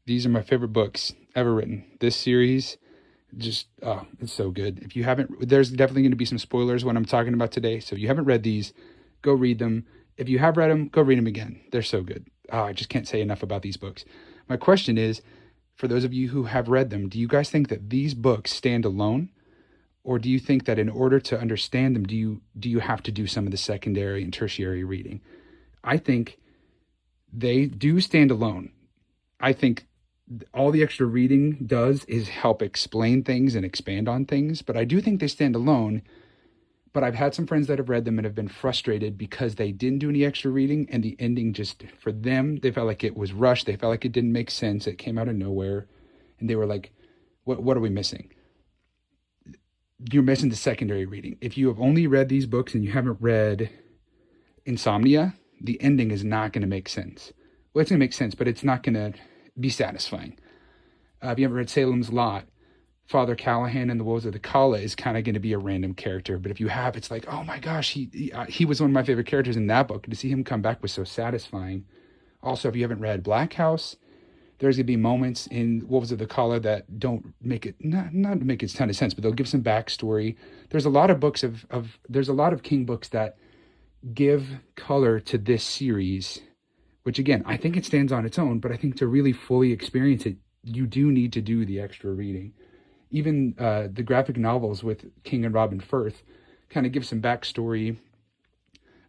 These are my favorite books ever written. This series, just, oh, it's so good. If you haven't, there's definitely going to be some spoilers when I'm talking about today. So if you haven't read these, go read them. If you have read them, go read them again. They're so good. Oh, I just can't say enough about these books. My question is, for those of you who have read them, do you guys think that these books stand alone? Or do you think that in order to understand them, do you have to do some of the secondary and tertiary reading? I think they do stand alone. I think all the extra reading does is help explain things and expand on things, but I do think they stand alone. But I've had some friends that have read them and have been frustrated because they didn't do any extra reading and the ending just, for them, they felt like it was rushed. They felt like it didn't make sense. It came out of nowhere. And they were like, what are we missing? You're missing the secondary reading. If you have only read these books and you haven't read Insomnia, the ending is not going to make sense. Well, it's going to make sense, but it's not going to be satisfying. If you ever read Salem's Lot, Father Callahan and the Woes of the Kala is kind of going to be a random character. But if you have, it's like, oh my gosh, he was one of my favorite characters in that book. To see him come back was so satisfying. Also, if you haven't read Black House, there's going to be moments in Wolves of the Kala that don't make it, not make a ton of sense, but they'll give some backstory. There's a lot of books there's a lot of King books that give color to this series, which again, I think it stands on its own, but I think to really fully experience it, you do need to do the extra reading. Even the graphic novels with King and Robin Firth kind of give some backstory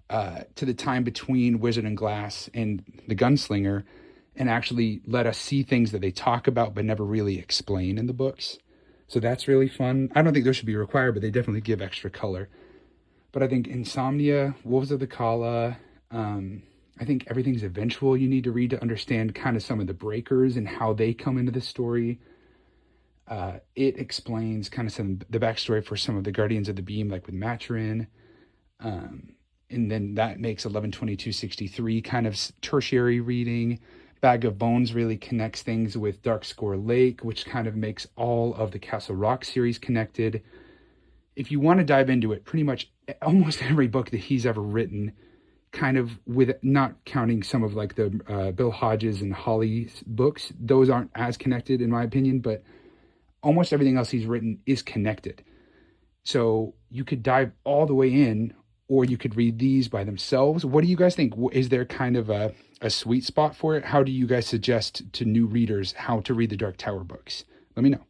to the time between Wizard and Glass and the Gunslinger, and actually let us see things that they talk about but never really explain in the books. So that's really fun. I don't think those should be required, but they definitely give extra color. But I think Insomnia, Wolves of the Kala, I think Everything's Eventual you need to read to understand kind of some of the breakers and how they come into the story. It explains kind of some the backstory for some of the Guardians of the Beam, like with Maturin. And then that makes 11/22/63 kind of tertiary reading. Bag of Bones really connects things with Darkscore Lake, which kind of makes all of the Castle Rock series connected. If you want to dive into it, pretty much almost every book that he's ever written, kind of, with not counting some of like the Bill Hodges and Holly's books, those aren't as connected in my opinion, but almost everything else he's written is connected. So you could dive all the way in, or you could read these by themselves. What do you guys think? Is there kind of a sweet spot for it? How do you guys suggest to new readers how to read the Dark Tower books? Let me know.